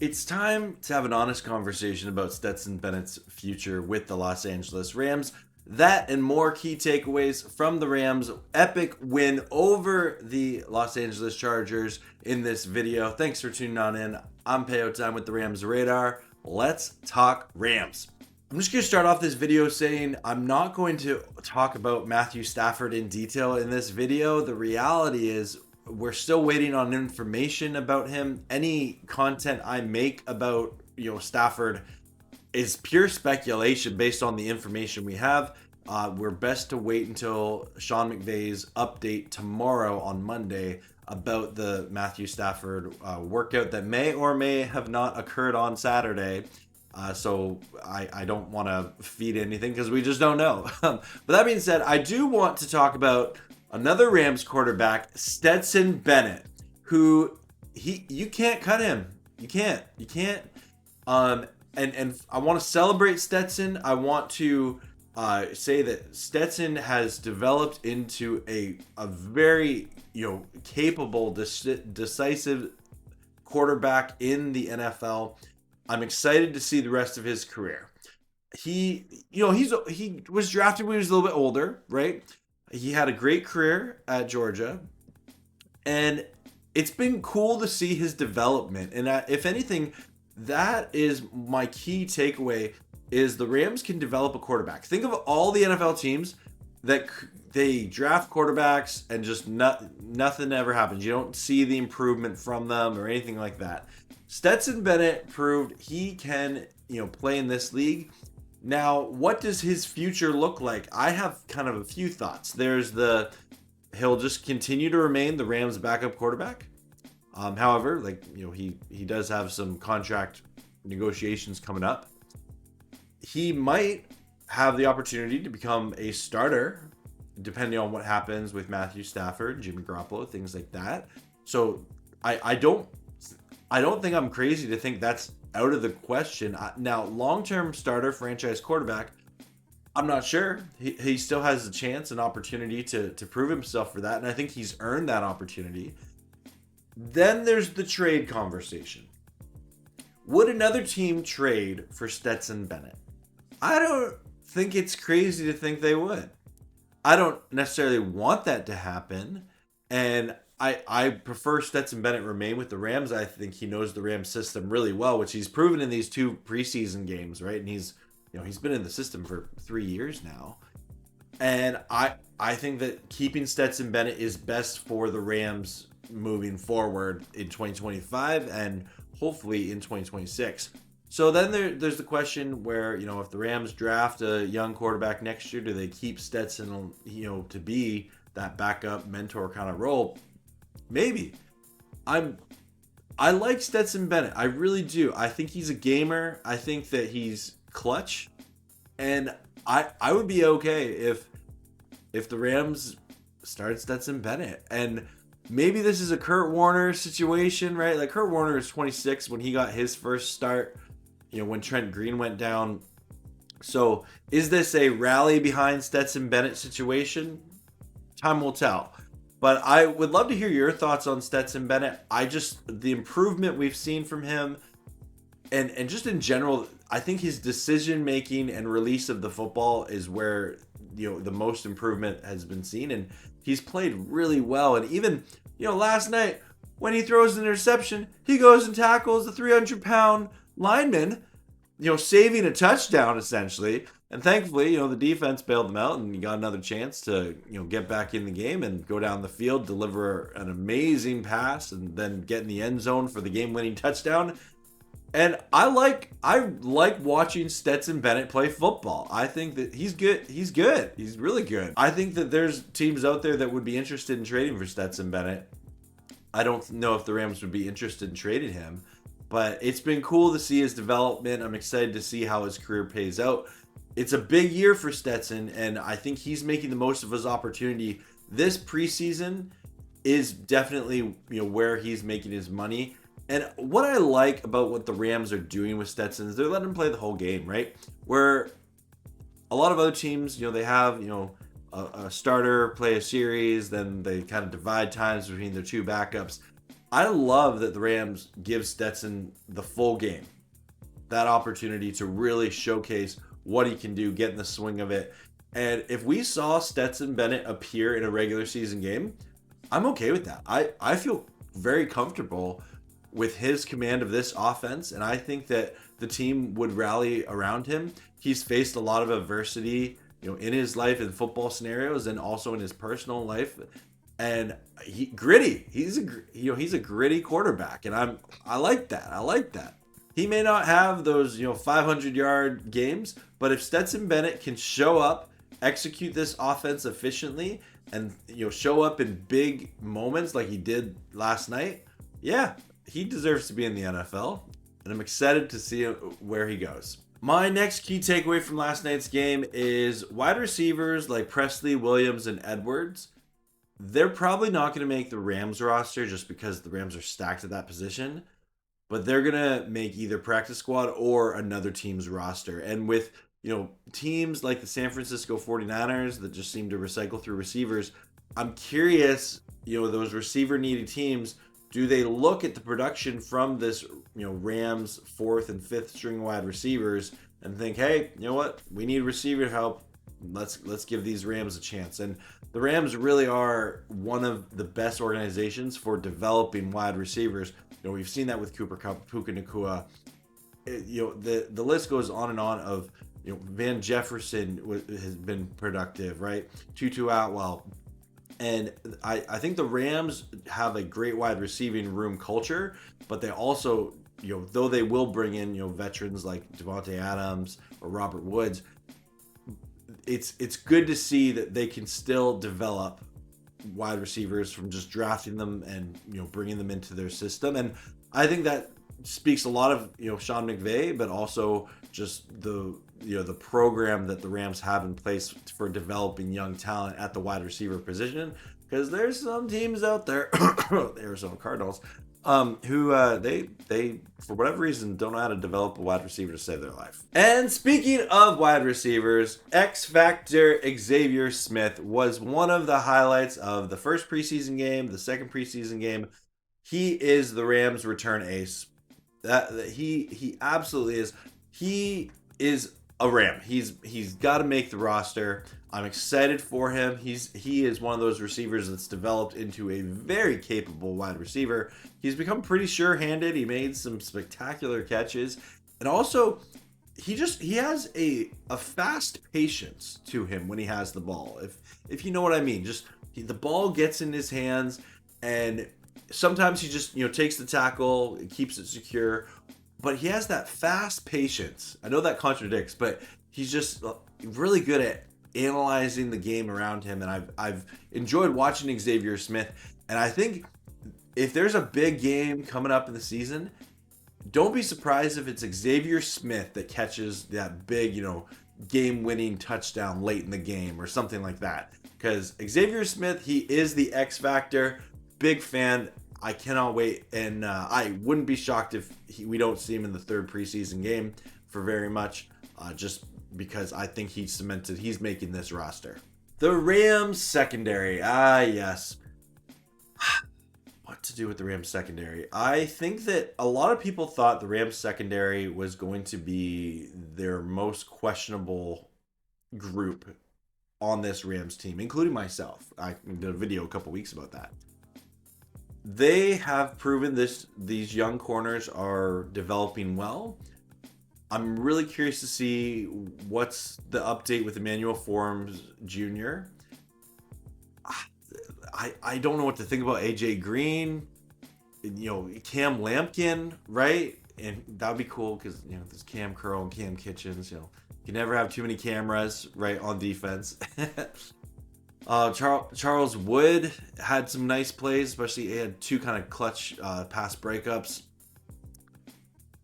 It's time to have an honest conversation about Stetson Bennett's future with the Los Angeles Rams. That and more key takeaways from the Rams' epic win over the Los Angeles Chargers in this video. Thanks for tuning on in. I'm Peo Time with the Rams Radar. Let's talk Rams. I'm just going to start off this video saying I'm not going to talk about Matthew Stafford in detail in this video. The reality is we're still waiting on information about him. Any content I make about, Stafford is pure speculation based on the information we have. We're best to wait until Sean McVay's update tomorrow on Monday about the Matthew Stafford workout that may or may have not occurred on Saturday. So I don't want to feed anything because we just don't know. But that being said, I do want to talk about another Rams quarterback, Stetson Bennett, who you can't cut him. You can't. And I want to celebrate Stetson. I want to say that Stetson has developed into a very capable, decisive quarterback in the NFL. I'm excited to see the rest of his career. He was drafted when he was a little bit older, right? He had a great career at Georgia, and it's been cool to see his development. And if anything, that is my key takeaway: is the Rams can develop a quarterback. Think of all the NFL teams that they draft quarterbacks and just nothing ever happens. You don't see the improvement from them or anything like that. Stetson Bennett proved he can, play in this league. Now, what does his future look like? I have kind of a few thoughts. He'll just continue to remain the Rams' backup quarterback. However, he does have some contract negotiations coming up. He might have the opportunity to become a starter, depending on what happens with Matthew Stafford, Jimmy Garoppolo, things like that. So I don't think I'm crazy to think that's out of the question. Now, long-term starter, franchise quarterback, I'm not sure. He still has a chance, an opportunity to prove himself for that, and I think he's earned that opportunity. Then there's the trade conversation. Would another team trade for Stetson Bennett? I don't think it's crazy to think they would. I don't necessarily want that to happen, and I prefer Stetson Bennett remain with the Rams. I think he knows the Rams system really well, which he's proven in these 2 preseason games, right? And he's been in the system for 3 years now. And I think that keeping Stetson Bennett is best for the Rams moving forward in 2025 and hopefully in 2026. So then there's the question where, if the Rams draft a young quarterback next year, do they keep Stetson, to be that backup mentor kind of role? Maybe. I like Stetson Bennett. I really do. I think he's a gamer. I think that he's clutch. And I would be okay if the Rams start Stetson Bennett. And maybe this is a Kurt Warner situation, right? Like Kurt Warner is 26 when he got his first start, when Trent Green went down. So is this a rally behind Stetson Bennett situation? Time will tell. But I would love to hear your thoughts on Stetson Bennett. The improvement we've seen from him and just in general, I think his decision making and release of the football is where, the most improvement has been seen. And he's played really well. And even, last night when he throws an interception, he goes and tackles the 300-pound lineman, saving a touchdown essentially. And thankfully, the defense bailed them out and he got another chance to, get back in the game and go down the field, deliver an amazing pass, and then get in the end zone for the game-winning touchdown. And I like watching Stetson Bennett play football. I think that he's good. He's good. He's really good. I think that there's teams out there that would be interested in trading for Stetson Bennett. I don't know if the Rams would be interested in trading him, but it's been cool to see his development. I'm excited to see how his career pays out. It's a big year for Stetson, and I think he's making the most of his opportunity. This preseason is definitely, where he's making his money. And what I like about what the Rams are doing with Stetson is they're letting him play the whole game, right? Where a lot of other teams, they have, a starter play a series, then they kind of divide times between their 2 backups. I love that the Rams give Stetson the full game, that opportunity to really showcase what he can do, get in the swing of it. And if we saw Stetson Bennett appear in a regular season game, I'm okay with that. I feel very comfortable with his command of this offense, and I think that the team would rally around him. He's faced a lot of adversity, in his life in football scenarios and also in his personal life. And gritty. He's a gritty quarterback, and I like that. I like that. He may not have those 500-yard games, but if Stetson Bennett can show up, execute this offense efficiently, and show up in big moments like he did last night, yeah, he deserves to be in the NFL, and I'm excited to see where he goes. My next key takeaway from last night's game is wide receivers like Presley, Williams, and Edwards. They're probably not going to make the Rams roster just because the Rams are stacked at that position, but they're going to make either practice squad or another team's roster. And with, teams like the San Francisco 49ers that just seem to recycle through receivers, I'm curious, those receiver needy teams, do they look at the production from this, Rams 4th and 5th string wide receivers and think, hey, you know what? We need receiver help. Let's give these Rams a chance. And the Rams really are one of the best organizations for developing wide receivers. We've seen that with Cooper Kupp, Puka Nacua. The list goes on and on of, Van Jefferson has been productive, right? Tutu Atwell. And I think the Rams have a great wide receiving room culture, but they also, though they will bring in, veterans like Devontae Adams or Robert Woods, it's good to see that they can still develop wide receivers from just drafting them and bringing them into their system. And I think that speaks a lot of Sean McVay, but also just the program that the Rams have in place for developing young talent at the wide receiver position. Because there's some teams out there, the Arizona Cardinals, who they for whatever reason don't know how to develop a wide receiver to save their life. And speaking of wide receivers, X Factor Xavier Smith was one of the highlights of the first preseason game, the second preseason game. He is the Rams' return ace. He absolutely is. He is a Ram. He's got to make the roster. I'm excited for him. He is one of those receivers that's developed into a very capable wide receiver. He's become pretty sure-handed. He made some spectacular catches, and also he has a fast patience to him when he has the ball. If you know what I mean, the ball gets in his hands, and sometimes he just takes the tackle, keeps it secure. But he has that fast patience. I know that contradicts, but he's just really good at analyzing the game around him. And I've enjoyed watching Xavier Smith. And I think if there's a big game coming up in the season, don't be surprised if it's Xavier Smith that catches that big, game-winning touchdown late in the game or something like that. Because Xavier Smith, he is the X Factor. Big fan. I cannot wait, and I wouldn't be shocked if we don't see him in the third preseason game for very much, just because I think he's making this roster. The Rams secondary. Yes. What to do with the Rams secondary? I think that a lot of people thought the Rams secondary was going to be their most questionable group on this Rams team, including myself. I did a video a couple weeks about that. They have proven these young corners are developing well. I'm really curious to see what's the update with Emmanuel Forbes Jr. I don't know what to think about AJ Green, Cam Lampkin, right? And that'd be cool because there's Cam Curl and Cam Kitchens. You can never have too many cameras, right, on defense. Charles Wood had some nice plays, especially he had two kind of clutch pass breakups.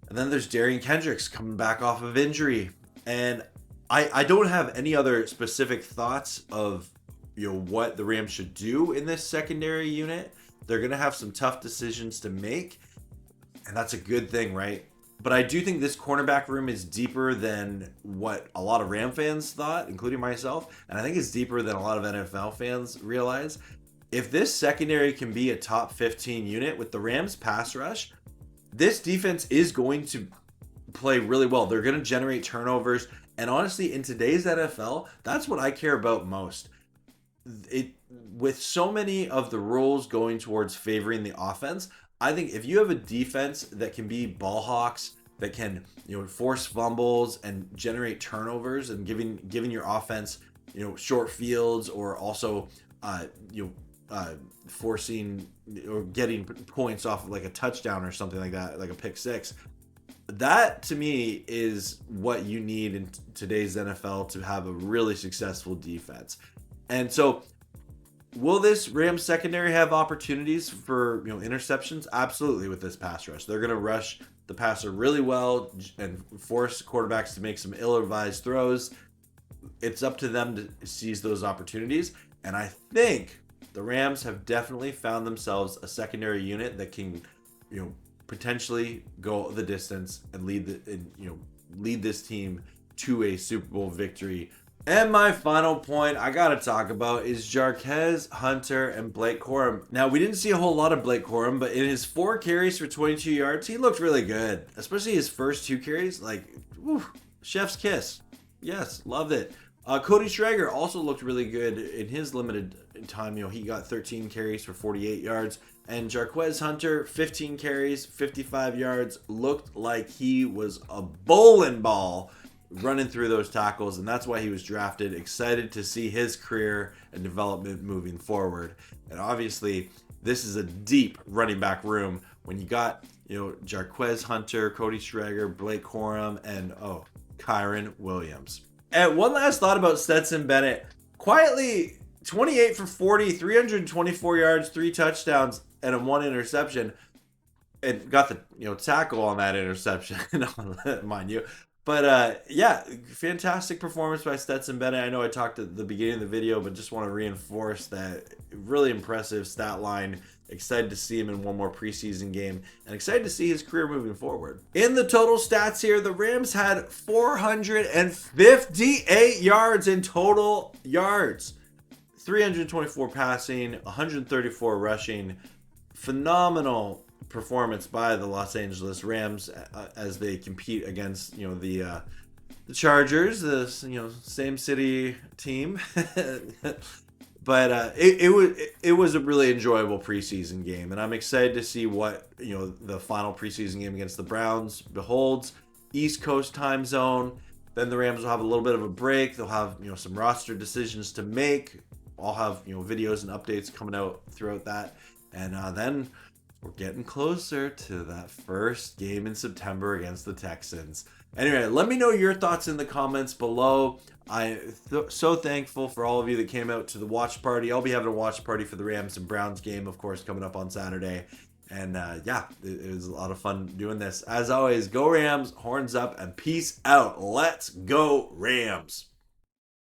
And then there's Darian Kendricks coming back off of injury. And I don't have any other specific thoughts of what the Rams should do in this secondary unit. They're going to have some tough decisions to make, and that's a good thing, right? But I do think this cornerback room is deeper than what a lot of Ram fans thought, including myself. And I think it's deeper than a lot of NFL fans realize. if this secondary can be a top 15 unit with the Rams pass rush, this defense is going to play really well. They're going to generate turnovers. And honestly, in today's NFL, that's what I care about most. With so many of the rules going towards favoring the offense, I think if you have a defense that can be ball hawks, that can force fumbles and generate turnovers and giving your offense short fields, or also forcing or getting points off of like a touchdown or something like that, like a pick six. That to me is what you need in today's NFL to have a really successful defense. And so will this Rams secondary have opportunities for interceptions? Absolutely. With this pass rush, they're going to rush the passer really well and force quarterbacks to make some ill-advised throws. It's up to them to seize those opportunities. And I think the Rams have definitely found themselves a secondary unit that can, potentially go the distance and lead this team to a Super Bowl victory. And my final point I gotta talk about is Jarquez Hunter and Blake Corum. Now, we didn't see a whole lot of Blake Corum, but in his 4 carries for 22 yards, he looked really good. Especially his first 2 carries, chef's kiss. Yes, loved it. Cody Schrager also looked really good in his limited time. He got 13 carries for 48 yards. And Jarquez Hunter, 15 carries, 55 yards. Looked like he was a bowling ball running through those tackles, and that's why he was drafted. Excited to see his career and development moving forward. And obviously, this is a deep running back room when you got Jarquez Hunter, Cody Schrager, Blake Corum, and Kyren Williams. And one last thought about Stetson Bennett. Quietly, 28 for 40, 324 yards, 3 touchdowns, and 1 interception. And got the tackle on that interception, mind you. But fantastic performance by Stetson Bennett. I know I talked at the beginning of the video, but just want to reinforce that really impressive stat line. Excited to see him in one more preseason game, and excited to see his career moving forward. In the total stats here, the Rams had 458 yards in total yards. 324 passing, 134 rushing. Phenomenal performance by the Los Angeles Rams as they compete against the Chargers, the same city team. But it was a really enjoyable preseason game, and I'm excited to see what the final preseason game against the Browns beholds. East Coast time zone. Then the Rams will have a little bit of a break. They'll have some roster decisions to make. I'll have videos and updates coming out throughout that, and then we're getting closer to that first game in September against the Texans. Anyway, let me know your thoughts in the comments below. I'm so thankful for all of you that came out to the watch party. I'll be having a watch party for the Rams and Browns game, of course, coming up on Saturday. And it was a lot of fun doing this. As always, go Rams, horns up, and peace out. Let's go Rams.